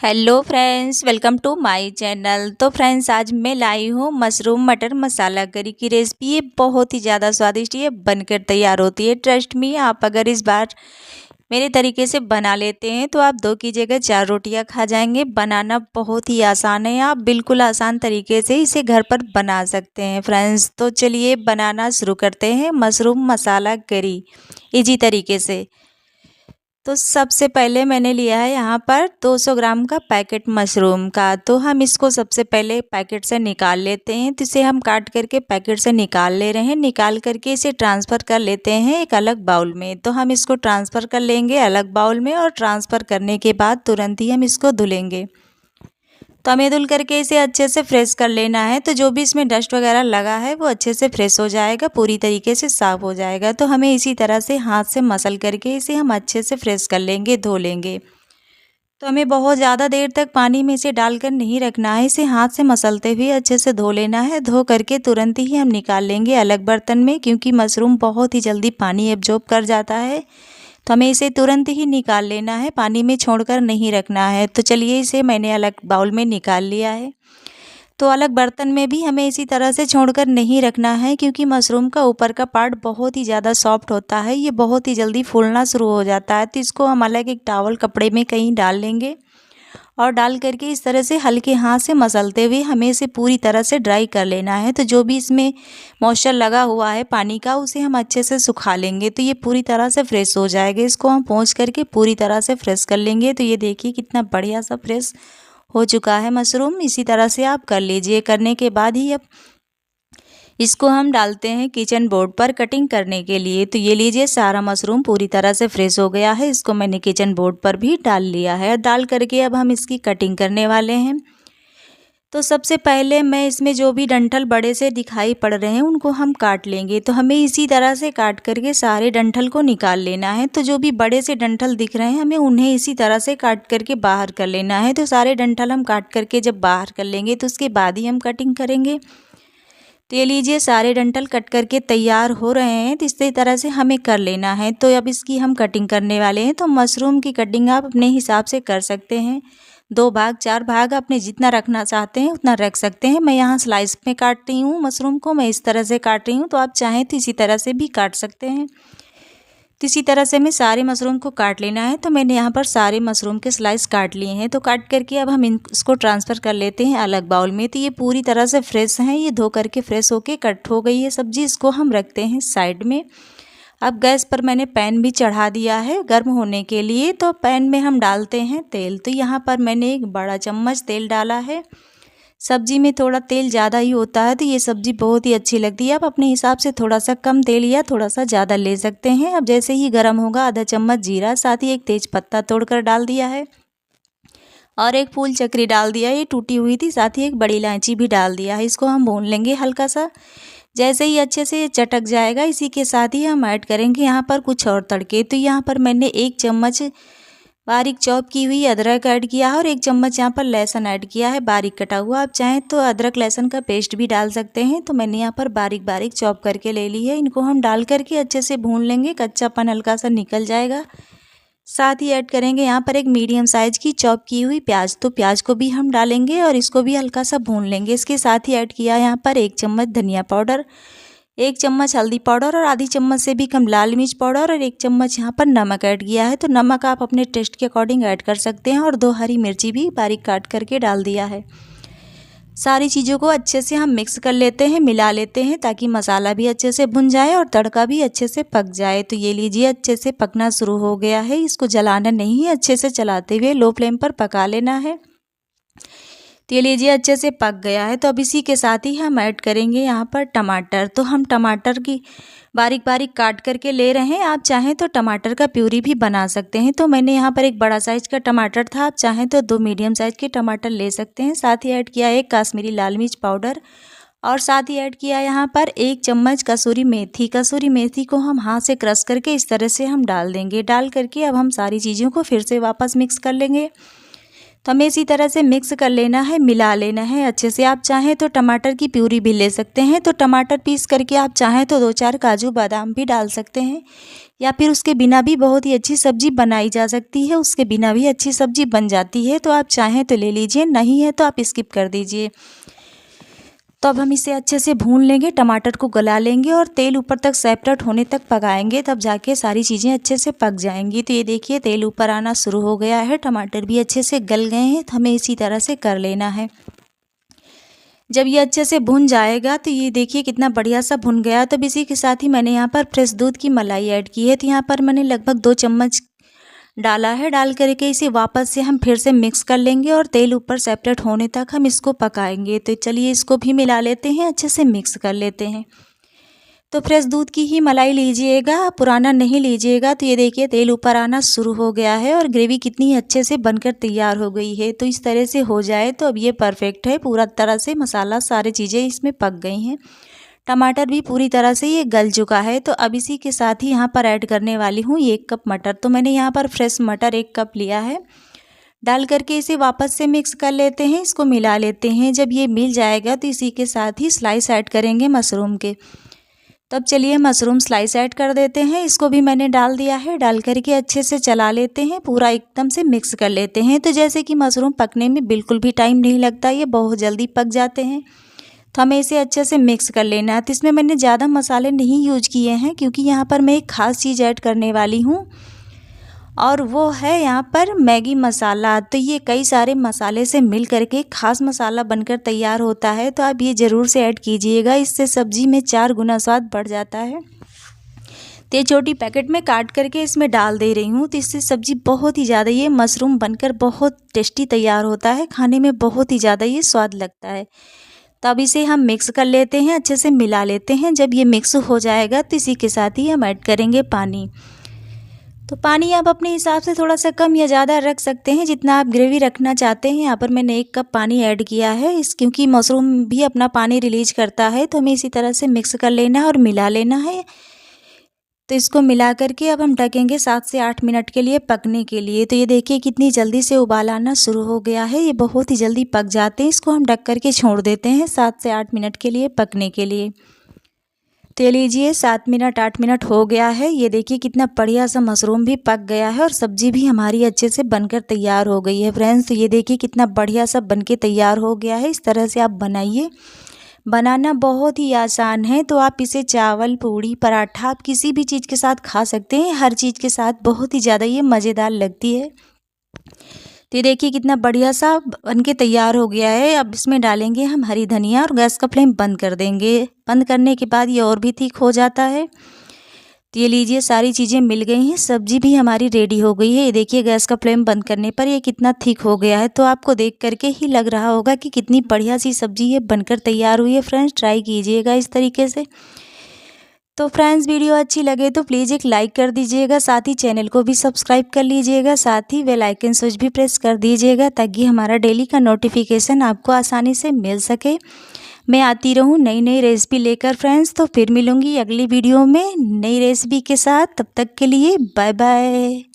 Hello friends, welcome to my channel. तो friends, आज मैं लाई हूँ मशरूम मटर मसाला करी की रेसिपी। ये बहुत ही ज़्यादा स्वादिष्ट ये बनकर तैयार होती है। ट्रस्ट मी, आप अगर इस बार मेरे तरीके से बना लेते हैं तो आप 2 की जगह 4 रोटियां खा जाएंगे। बनाना बहुत ही आसान है, आप बिल्कुल आसान तरीके से इसे घर पर बना सकते हैं फ्रेंड्स। तो चलिए बनाना शुरू करते हैं मशरूम मसाला करी इजी तरीके से। तो सबसे पहले मैंने लिया है यहाँ पर 200 ग्राम का पैकेट मशरूम का। तो हम इसको सबसे पहले पैकेट से निकाल लेते हैं। तो इसे हम काट करके पैकेट से निकाल ले रहे हैं। निकाल करके इसे ट्रांसफ़र कर लेते हैं एक अलग बाउल में। तो हम इसको ट्रांसफ़र कर लेंगे अलग बाउल में, और ट्रांसफ़र करने के बाद तुरंत ही हम इसको धुलेंगे। तो हमें धुल करके इसे अच्छे से फ्रेश कर लेना है। तो जो भी इसमें डस्ट वगैरह लगा है वो अच्छे से फ्रेश हो जाएगा, पूरी तरीके से साफ़ हो जाएगा। तो हमें इसी तरह से हाथ से मसल करके इसे हम अच्छे से फ्रेश कर लेंगे, धो लेंगे। तो हमें बहुत ज़्यादा देर तक पानी में इसे डालकर नहीं रखना है, इसे हाथ से मसलते हुए अच्छे से धो लेना है। धो करके तुरंत ही हम निकाल लेंगे अलग बर्तन में, क्योंकि मशरूम बहुत ही जल्दी पानी एब्जॉर्ब कर जाता है। तो हमें इसे तुरंत ही निकाल लेना है, पानी में छोड़कर नहीं रखना है। तो चलिए, इसे मैंने अलग बाउल में निकाल लिया है। तो अलग बर्तन में भी हमें इसी तरह से छोड़कर नहीं रखना है, क्योंकि मशरूम का ऊपर का पार्ट बहुत ही ज़्यादा सॉफ्ट होता है, ये बहुत ही जल्दी फूलना शुरू हो जाता है। तो इसको हम अलग एक टॉवल कपड़े में कहीं डाल लेंगे, और डाल करके इस तरह से हल्के हाथ से मसलते हुए हमें इसे पूरी तरह से ड्राई कर लेना है। तो जो भी इसमें मॉइस्चर लगा हुआ है पानी का, उसे हम अच्छे से सुखा लेंगे। तो ये पूरी तरह से फ्रेश हो जाएगा। इसको हम पोंछ करके पूरी तरह से फ्रेश कर लेंगे। तो ये देखिए कितना बढ़िया सा फ्रेश हो चुका है मशरूम। इसी तरह से आप कर लीजिए। करने के बाद ही अब इसको हम डालते हैं किचन बोर्ड पर कटिंग करने के लिए। तो ये लीजिए, सारा मशरूम पूरी तरह से फ्रेश हो गया है। इसको मैंने किचन बोर्ड पर भी डाल लिया है। डाल करके अब हम इसकी कटिंग करने वाले हैं। तो सबसे पहले मैं इसमें जो भी डंठल बड़े से दिखाई पड़ रहे हैं उनको हम काट लेंगे। तो हमें इसी तरह से काट करके सारे डंठल को निकाल लेना है। तो जो भी बड़े से डंठल दिख रहे हैं हमें उन्हें इसी तरह से काट करके बाहर कर लेना है। तो सारे डंठल हम काट करके जब बाहर कर लेंगे तो उसके बाद ही हम कटिंग करेंगे। तो ये लीजिए, सारे डंठल कट करके तैयार हो रहे हैं। तो इसी तरह से हमें कर लेना है। तो अब इसकी हम कटिंग करने वाले हैं। तो मशरूम की कटिंग आप अपने हिसाब से कर सकते हैं। 2 भाग 4 भाग अपने जितना रखना चाहते हैं उतना रख सकते हैं। मैं यहाँ स्लाइस में काट रही हूँ मशरूम को, मैं इस तरह से काट रही हूँ। तो आप चाहें तो इसी तरह से भी काट सकते हैं। तो इसी तरह से हमें सारे मशरूम को काट लेना है। तो मैंने यहाँ पर सारे मशरूम के स्लाइस काट लिए हैं। तो काट करके अब हम इसको ट्रांसफ़र कर लेते हैं अलग बाउल में। तो ये पूरी तरह से फ्रेश हैं, ये धो करके फ्रेश होके कट हो गई है सब्जी। इसको हम रखते हैं साइड में। अब गैस पर मैंने पैन भी चढ़ा दिया है गर्म होने के लिए। तो पैन में हम डालते हैं तेल। तो यहाँ पर मैंने एक बड़ा चम्मच तेल डाला है। सब्जी में थोड़ा तेल ज़्यादा ही होता है तो ये सब्ज़ी बहुत ही अच्छी लगती है। आप अपने हिसाब से थोड़ा सा कम तेल या थोड़ा सा ज़्यादा ले सकते हैं। अब जैसे ही गर्म होगा, आधा चम्मच जीरा, साथ ही एक तेज पत्ता तोड़कर डाल दिया है, और एक फूल चक्री डाल दिया, ये टूटी हुई थी। साथ ही एक बड़ी इलायची भी डाल दिया है। इसको हम भून लेंगे हल्का सा। जैसे ही अच्छे से चटक जाएगा, इसी के साथ ही हम ऐड करेंगे यहाँ पर कुछ और तड़के। तो यहाँ पर मैंने 1 चम्मच बारीक चॉप की हुई अदरक ऐड किया है, और 1 चम्मच यहाँ पर लहसुन ऐड किया है बारीक कटा हुआ। आप चाहें तो अदरक लहसुन का पेस्ट भी डाल सकते हैं। तो मैंने यहाँ पर बारीक बारीक चॉप करके ले ली है। इनको हम डाल करके अच्छे से भून लेंगे, कच्चापन हल्का सा निकल जाएगा। साथ ही ऐड करेंगे यहाँ पर एक मीडियम साइज़ की चॉप की हुई प्याज। तो प्याज को भी हम डालेंगे और इसको भी हल्का सा भून लेंगे। इसके साथ ही ऐड किया यहाँ पर 1 चम्मच धनिया पाउडर, 1 चम्मच हल्दी पाउडर, और आधी चम्मच से भी कम लाल मिर्च पाउडर, और 1 चम्मच यहाँ पर नमक ऐड किया है। तो नमक आप अपने टेस्ट के अकॉर्डिंग ऐड कर सकते हैं। और 2 हरी मिर्ची भी बारीक काट करके डाल दिया है। सारी चीज़ों को अच्छे से हम मिक्स कर लेते हैं, मिला लेते हैं, ताकि मसाला भी अच्छे से भुन जाए और तड़का भी अच्छे से पक जाए। तो ये लीजिए, अच्छे से पकना शुरू हो गया है। इसको जलाना नहीं है, अच्छे से चलाते हुए लो फ्लेम पर पका लेना है। तो ये लीजिए, अच्छे से पक गया है। तो अब इसी के साथ ही हम ऐड करेंगे यहाँ पर टमाटर। तो हम टमाटर की बारीक बारीक काट करके ले रहे हैं। आप चाहें तो टमाटर का प्यूरी भी बना सकते हैं। तो मैंने यहाँ पर एक बड़ा साइज़ का टमाटर था, आप चाहें तो 2 मीडियम साइज़ के टमाटर ले सकते हैं। साथ ही ऐड किया एक काश्मीरी लाल मिर्च पाउडर, और साथ ही ऐड किया यहाँ पर 1 चम्मच कसूरी मेथी। कसूरी मेथी को हम हाथ से क्रश करके इस तरह से हम डाल देंगे। डाल करके अब हम सारी चीज़ों को फिर से वापस मिक्स कर लेंगे। तो हमें इसी तरह से मिक्स कर लेना है, मिला लेना है अच्छे से। आप चाहें तो टमाटर की प्यूरी भी ले सकते हैं, तो टमाटर पीस करके आप चाहें तो 2-4 काजू बादाम भी डाल सकते हैं, या फिर उसके बिना भी बहुत ही अच्छी सब्ज़ी बनाई जा सकती है, उसके बिना भी अच्छी सब्ज़ी बन जाती है। तो आप चाहें तो ले लीजिए, नहीं है तो आप स्किप कर दीजिए। तो अब हम इसे अच्छे से भून लेंगे, टमाटर को गला लेंगे और तेल ऊपर तक सेपरेट होने तक पकाएंगे, तब जाके सारी चीज़ें अच्छे से पक जाएंगी। तो ये देखिए तेल ऊपर आना शुरू हो गया है, टमाटर भी अच्छे से गल गए हैं। तो हमें इसी तरह से कर लेना है। जब ये अच्छे से भुन जाएगा तो ये देखिए कितना बढ़िया सा भुन गया। तब इसी के साथ ही मैंने यहाँ पर फ्रेश दूध की मलाई ऐड की है। तो यहाँ पर मैंने लगभग 2 चम्मच डाला है। डाल करके इसे वापस से हम फिर से मिक्स कर लेंगे और तेल ऊपर सेपरेट होने तक हम इसको पकाएंगे। तो चलिए इसको भी मिला लेते हैं, अच्छे से मिक्स कर लेते हैं। तो फ्रेश दूध की ही मलाई लीजिएगा, पुराना नहीं लीजिएगा। तो ये देखिए तेल ऊपर आना शुरू हो गया है और ग्रेवी कितनी अच्छे से बनकर तैयार हो गई है। तो इस तरह से हो जाए तो अब ये परफेक्ट है, पूरा तरह से मसाला सारी चीज़ें इसमें पक गई हैं। टमाटर भी पूरी तरह से ये गल चुका है। तो अब इसी के साथ ही यहाँ पर ऐड करने वाली हूँ 1 कप मटर। तो मैंने यहाँ पर फ्रेश मटर 1 कप लिया है। डाल करके इसे वापस से मिक्स कर लेते हैं, इसको मिला लेते हैं। जब ये मिल जाएगा तो इसी के साथ ही स्लाइस ऐड करेंगे मशरूम के। तब चलिए मशरूम स्लाइस ऐड कर देते हैं, इसको भी मैंने डाल दिया है। डाल करके अच्छे से चला लेते हैं, पूरा एकदम से मिक्स कर लेते हैं। तो जैसे कि मशरूम पकने में बिल्कुल भी टाइम नहीं लगता, ये बहुत जल्दी पक जाते हैं। तो हमें इसे अच्छे से मिक्स कर लेना है। तो इसमें मैंने ज़्यादा मसाले नहीं यूज किए हैं, क्योंकि यहाँ पर मैं एक ख़ास चीज़ ऐड करने वाली हूँ और वो है यहाँ पर मैगी मसाला। तो ये कई सारे मसाले से मिल करके ख़ास मसाला बनकर तैयार होता है। तो आप ये ज़रूर से ऐड कीजिएगा, इससे सब्ज़ी में 4 गुना स्वाद बढ़ जाता है। तो ये छोटी पैकेट में काट करके इसमें डाल दे रही हूँ। तो इससे सब्ज़ी बहुत ही ज़्यादा ये मशरूम बनकर बहुत टेस्टी तैयार होता है, खाने में बहुत ही ज़्यादा ये स्वाद लगता है। तो अब इसे हम मिक्स कर लेते हैं, अच्छे से मिला लेते हैं। जब ये मिक्स हो जाएगा तो इसी के साथ ही हम ऐड करेंगे पानी। तो पानी आप अपने हिसाब से थोड़ा सा कम या ज़्यादा रख सकते हैं, जितना आप ग्रेवी रखना चाहते हैं। यहाँ पर मैंने 1 कप पानी ऐड किया है, क्योंकि मशरूम भी अपना पानी रिलीज करता है। तो हमें इसी तरह से मिक्स कर लेना है और मिला लेना है। तो इसको मिला करके अब हम ढकेंगे 7 से 8 मिनट के लिए पकने के लिए। तो ये देखिए कितनी जल्दी से उबाल आना शुरू हो गया है, ये बहुत ही जल्दी पक जाते हैं। इसको हम ढक करके छोड़ देते हैं 7 से 8 मिनट के लिए पकने के लिए। तो लीजिए 7 मिनट 8 मिनट हो गया है। ये देखिए कितना बढ़िया सा मशरूम भी पक गया है और सब्ज़ी भी हमारी अच्छे से बनकर तैयार हो गई है फ्रेंड्स। तो ये देखिए कितना बढ़िया सा बनके तैयार हो गया है। इस तरह से आप बनाइए, बनाना बहुत ही आसान है। तो आप इसे चावल, पूड़ी, पराठा, आप किसी भी चीज़ के साथ खा सकते हैं। हर चीज़ के साथ बहुत ही ज़्यादा ये मज़ेदार लगती है। तो ये देखिए कितना बढ़िया सा बनके तैयार हो गया है। अब इसमें डालेंगे हम हरी धनिया और गैस का फ्लेम बंद कर देंगे। बंद करने के बाद ये और भी थिक हो जाता है। तो ये लीजिए सारी चीज़ें मिल गई हैं, सब्जी भी हमारी रेडी हो गई है। ये देखिए गैस का फ्लेम बंद करने पर ये कितना थिक हो गया है। तो आपको देख करके ही लग रहा होगा कि कितनी बढ़िया सी सब्जी ये बनकर तैयार हुई है। फ्रेंड्स ट्राई कीजिएगा इस तरीके से। तो फ्रेंड्स वीडियो अच्छी लगे तो प्लीज़ एक लाइक कर दीजिएगा, साथ ही चैनल को भी सब्सक्राइब कर लीजिएगा, साथ ही बेल आइकन स्विच भी प्रेस कर दीजिएगा, ताकि हमारा डेली का नोटिफिकेशन आपको आसानी से मिल सके। मैं आती रहूँ नई नई रेसिपी लेकर फ्रेंड्स। तो फिर मिलूँगी अगली वीडियो में नई रेसिपी के साथ। तब तक के लिए बाय बाय।